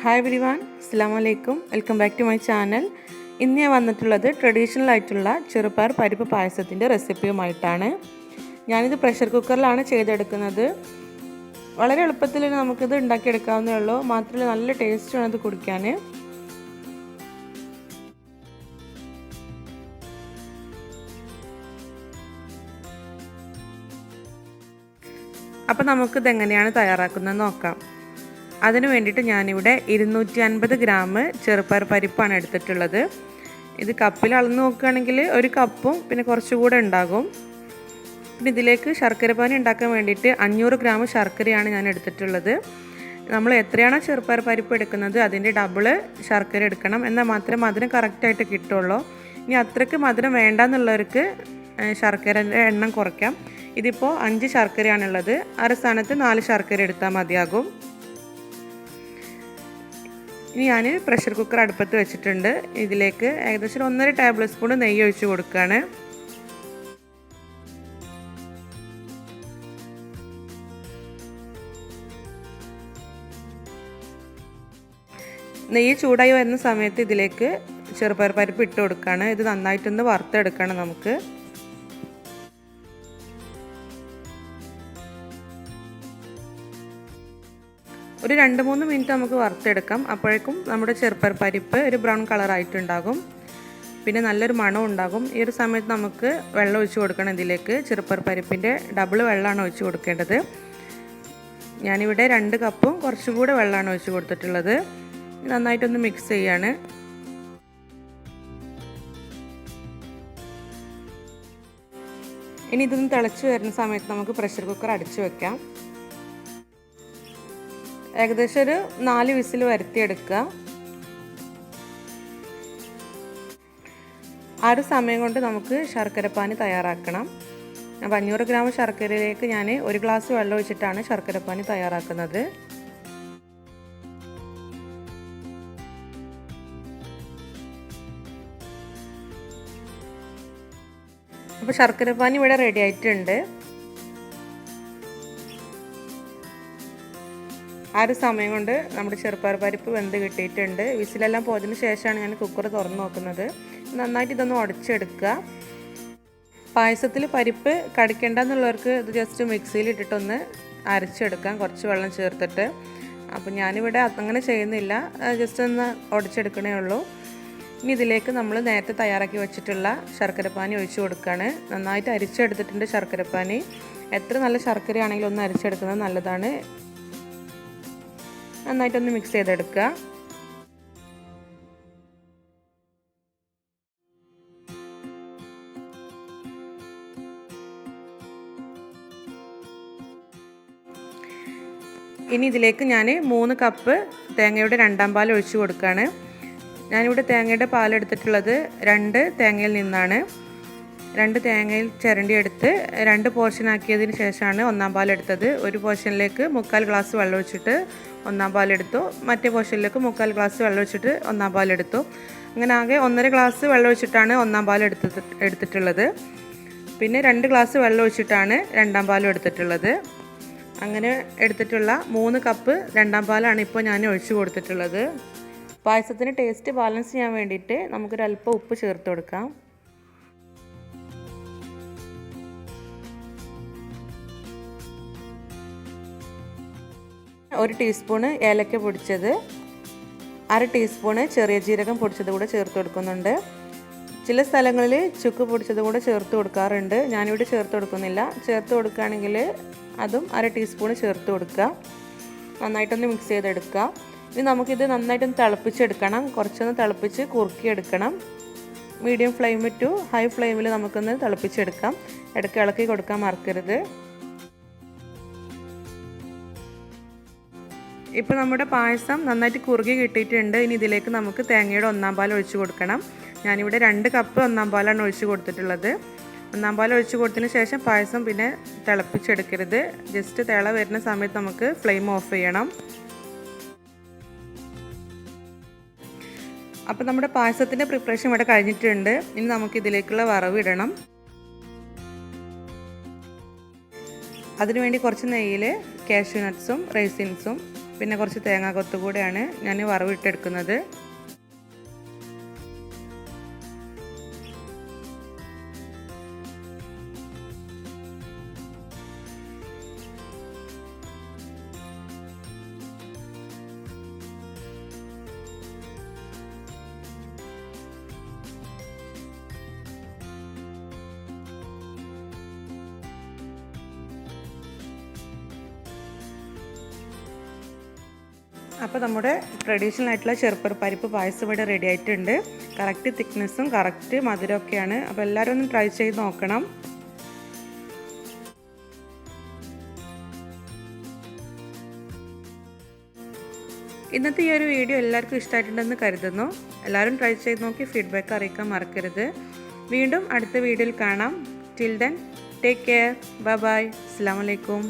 Hi everyone, അസ്സലാമു അലൈക്കും. Welcome back to my channel. ഇന്ന് ഞാൻ വന്നിട്ടുള്ളത് ട്രഡീഷണൽ ആയിട്ടുള്ള ചെറുപയർ പരിപ്പ് പായസത്തിൻ്റെ റെസിപ്പിയുമായിട്ടാണ്. ഞാനിത് പ്രഷർ കുക്കറിലാണ് ചെയ്തെടുക്കുന്നത്. വളരെ എളുപ്പത്തിൽ നമുക്കിത് ഉണ്ടാക്കിയെടുക്കാവുന്നേ ഉള്ളൂ. മാത്രമല്ല നല്ല ടേസ്റ്റാണ് ഇത് കുടിക്കാൻ. അപ്പോൾ നമുക്കിത് എങ്ങനെയാണ് തയ്യാറാക്കുന്നത് നോക്കാം. അതിന് വേണ്ടിയിട്ട് ഞാനിവിടെ 250 ഗ്രാം ചെറുപയർ പരിപ്പാണ് എടുത്തിട്ടുള്ളത്. ഇത് കപ്പിൽ അളന്ന് നോക്കുകയാണെങ്കിൽ ഒരു കപ്പും പിന്നെ കുറച്ചുകൂടെ ഉണ്ടാകും. പിന്നെ ഇതിലേക്ക് ശർക്കരപ്പാനി ഉണ്ടാക്കാൻ വേണ്ടിയിട്ട് 500 ഗ്രാം ശർക്കരയാണ് ഞാൻ എടുത്തിട്ടുള്ളത്. നമ്മൾ എത്രയാണോ ചെറുപയർ പരിപ്പ് എടുക്കുന്നത് അതിൻ്റെ ഡബിള് ശർക്കര എടുക്കണം, എന്നാൽ മാത്രമേ മധുരം കറക്റ്റായിട്ട് കിട്ടുള്ളൂ. ഇനി അത്രയ്ക്ക് മധുരം വേണ്ടെന്നുള്ളവർക്ക് ശർക്കരൻ്റെ എണ്ണം കുറയ്ക്കാം. ഇതിപ്പോൾ 5 ശർക്കരയാണുള്ളത്. ആ സ്ഥാനത്ത് 4 ശർക്കര എടുത്താൽ മതിയാകും. ഇനി ഞാൻ പ്രഷർ കുക്കർ അടുപ്പത്ത് വെച്ചിട്ടുണ്ട്. ഇതിലേക്ക് ഏകദേശം 1.5 ടേബിൾ സ്പൂൺ നെയ്യ് ഒഴിച്ച് കൊടുക്കുകയാണ്. നെയ്യ് ചൂടായി വരുന്ന സമയത്ത് ഇതിലേക്ക് ചെറുപയർ പരിപ്പ് ഇട്ട് കൊടുക്കുകയാണ്. ഇത് നന്നായിട്ടൊന്ന് വറുത്തെടുക്കണം നമുക്ക്. ഒരു 2-3 മിനിറ്റ് നമുക്ക് വറുത്തെടുക്കാം. അപ്പോഴേക്കും നമ്മുടെ ചെറുപയർ പരിപ്പ് ഒരു ബ്രൗൺ കളറായിട്ടുണ്ടാകും. പിന്നെ നല്ലൊരു മണം ഉണ്ടാകും. ഈ ഒരു സമയത്ത് നമുക്ക് വെള്ളം ഒഴിച്ച് കൊടുക്കണം. ഇതിലേക്ക് ചെറുപയർ പരിപ്പിൻ്റെ ഡബിൾ വെള്ളമാണ് ഒഴിച്ച് കൊടുക്കേണ്ടത്. ഞാനിവിടെ 2 കപ്പും കുറച്ചുകൂടെ വെള്ളമാണ് ഒഴിച്ച് കൊടുത്തിട്ടുള്ളത്. നന്നായിട്ടൊന്ന് മിക്സ് ചെയ്യാണ്. ഇനി ഇതൊന്ന് തിളച്ച് വരുന്ന സമയത്ത് നമുക്ക് പ്രഷർ കുക്കർ അടച്ചു വെക്കാം. ഏകദേശം ഒരു 4 വിസിൽ വരുത്തിയെടുക്കുക. ആ ഒരു സമയം കൊണ്ട് നമുക്ക് ശർക്കരപ്പാനി തയ്യാറാക്കണം. അപ്പോൾ 500 ഗ്രാം ശർക്കരയിലേക്ക് ഞാൻ 1 ഗ്ലാസ് വെള്ളം ഒഴിച്ചിട്ടാണ് ശർക്കരപ്പാനി തയ്യാറാക്കുന്നത്. അപ്പോൾ ശർക്കരപ്പാനി ഇവിടെ റെഡി ആയിട്ടുണ്ട്. ആ ഒരു സമയം കൊണ്ട് നമ്മുടെ ചെറുപയർ പരിപ്പ് വെന്ത് കിട്ടിയിട്ടുണ്ട്. വിസിലെല്ലാം പോയതിന് ശേഷമാണ് ഞാൻ കുക്കർ തുറന്ന് നോക്കുന്നത്. നന്നായിട്ട് ഇതൊന്ന് ഉടച്ചെടുക്കുക. പായസത്തിൽ പരിപ്പ് കടിക്കേണ്ടെന്നുള്ളവർക്ക് ഇത് ജസ്റ്റ് മിക്സിയിൽ ഇട്ടിട്ടൊന്ന് അരച്ചെടുക്കാം, കുറച്ച് വെള്ളം ചേർത്തിട്ട്. അപ്പോൾ ഞാനിവിടെ അങ്ങനെ ചെയ്യുന്നില്ല, ജസ്റ്റ് ഒന്ന് ഉടച്ചെടുക്കണേ ഉള്ളൂ. ഇനി ഇതിലേക്ക് നമ്മൾ നേരത്തെ തയ്യാറാക്കി വെച്ചിട്ടുള്ള ശർക്കരപ്പാനി ഒഴിച്ച് കൊടുക്കുകയാണ്. നന്നായിട്ട് അരിച്ചെടുത്തിട്ടുണ്ട് ശർക്കരപ്പാനി. എത്ര നല്ല ശർക്കരയാണെങ്കിലും ഒന്ന് അരിച്ചെടുക്കുന്നത് നല്ലതാണ്. നന്നായിട്ടൊന്ന് മിക്സ് ചെയ്തെടുക്കുക. ഇനി ഇതിലേക്ക് ഞാൻ 3 കപ്പ് തേങ്ങയുടെ 2ാം പാൽ ഒഴിച്ച് കൊടുക്കുകയാണ്. ഞാനിവിടെ തേങ്ങയുടെ പാലെടുത്തിട്ടുള്ളത് 2 തേങ്ങയിൽ നിന്നാണ്. 2 തേങ്ങയിൽ ചിരണ്ടി എടുത്ത് 2 പോർഷൻ ആക്കിയതിന് ശേഷമാണ് 1ാം പാലെടുത്തത്. ഒരു പോർഷനിലേക്ക് 3/4 ഗ്ലാസ് വെള്ളം ഒഴിച്ചിട്ട് 1ാം പാലെടുത്തു. മറ്റേ പോർഷനിലേക്ക് 3/4 ഗ്ലാസ് വെള്ളം ഒഴിച്ചിട്ട് 1ാം പാലെടുത്തു. അങ്ങനെ ആകെ 1.5 ഗ്ലാസ് വെള്ളം ഒഴിച്ചിട്ടാണ് 1ാം പാൽ എടുത്തിട്ടുള്ളത്. പിന്നെ 2 ഗ്ലാസ് വെള്ളം ഒഴിച്ചിട്ടാണ് 2ാം പാലും എടുത്തിട്ടുള്ളത്. അങ്ങനെ എടുത്തിട്ടുള്ള 3 കപ്പ് 2ാം പാലാണ് ഇപ്പോൾ ഞാൻ ഒഴിച്ചു കൊടുത്തിട്ടുള്ളത്. പായസത്തിന് ടേസ്റ്റ് ബാലൻസ് ചെയ്യാൻ വേണ്ടിയിട്ട് നമുക്കൊരല്പം ഉപ്പ് ചേർത്ത് കൊടുക്കാം. 1 ടീസ്പൂണ് ഏലക്ക പൊടിച്ചത്, 1/2 ടീസ്പൂണ് ചെറിയ ജീരകം പൊടിച്ചത് കൂടെ ചേർത്ത് കൊടുക്കുന്നുണ്ട്. ചില സ്ഥലങ്ങളിൽ ചുക്ക് പൊടിച്ചത് കൂടെ ചേർത്ത് കൊടുക്കാറുണ്ട്. ഞാനിവിടെ ചേർത്ത് കൊടുക്കുന്നില്ല. ചേർത്ത് കൊടുക്കുകയാണെങ്കിൽ അതും 1/2 ടീസ്പൂണ് ചേർത്ത് കൊടുക്കുക. നന്നായിട്ടൊന്ന് മിക്സ് ചെയ്തെടുക്കുക. ഇനി നമുക്കിത് നന്നായിട്ടൊന്ന് തിളപ്പിച്ചെടുക്കണം. കുറച്ചൊന്ന് തിളപ്പിച്ച് കുറുക്കിയെടുക്കണം. മീഡിയം ഫ്ലെയിം ടു ഹൈ ഫ്ലെയിമിൽ നമുക്കൊന്ന് തിളപ്പിച്ചെടുക്കാം. ഇടയ്ക്ക് ഇളക്കി കൊടുക്കാൻ മറക്കരുത്. ഇപ്പോൾ നമ്മുടെ പായസം നന്നായിട്ട് കുറുകി കിട്ടിയിട്ടുണ്ട്. ഇനി ഇതിലേക്ക് നമുക്ക് തേങ്ങയുടെ 1ാം പാൽ ഒഴിച്ച് കൊടുക്കണം. ഞാനിവിടെ 2 കപ്പ് 1ാം പാലാണ് ഒഴിച്ച് കൊടുത്തിട്ടുള്ളത്. 1ാം പാൽ ഒഴിച്ച് കൊടുത്തതിന് ശേഷം പായസം പിന്നെ തിളപ്പിച്ചെടുക്കരുത്. ജസ്റ്റ് തിള വരുന്ന സമയത്ത് നമുക്ക് ഫ്ലെയിം ഓഫ് ചെയ്യണം. അപ്പോൾ നമ്മുടെ പായസത്തിൻ്റെ പ്രിപ്പറേഷൻ ഇവിടെ കഴിഞ്ഞിട്ടുണ്ട്. ഇനി നമുക്ക് ഇതിലേക്കുള്ള വറവ് ഇടണം. അതിനുവേണ്ടി കുറച്ച് നെയ്യിൽ കാഷ്യൂ നട്ട്സും റൈസിൻസും പിന്നെ കുറച്ച് തേങ്ങാക്കൊത്ത് കൂടെയാണ് ഞാൻ വറവിട്ടെടുക്കുന്നത്. അപ്പോൾ നമ്മുടെ ട്രഡീഷണൽ ആയിട്ടുള്ള ചെറുപയർ പരിപ്പ് പായസം ഇവിടെ റെഡി ആയിട്ടുണ്ട്. കറക്റ്റ് തിക്നെസ്സും കറക്റ്റ് മധുരമൊക്കെയാണ്. അപ്പോൾ എല്ലാവരും ഒന്ന് ട്രൈ ചെയ്ത് നോക്കണം. ഇന്നത്തെ ഈ ഒരു വീഡിയോ എല്ലാവർക്കും ഇഷ്ടമായിട്ടുണ്ടെന്ന് കരുതുന്നു. എല്ലാവരും ട്രൈ ചെയ്ത് നോക്കി ഫീഡ്ബാക്ക് അറിയിക്കാൻ മറക്കരുത്. വീണ്ടും അടുത്ത വീഡിയോയിൽ കാണാം. Till then take care. Bye bye. അസ്സലാമു അലൈക്കും.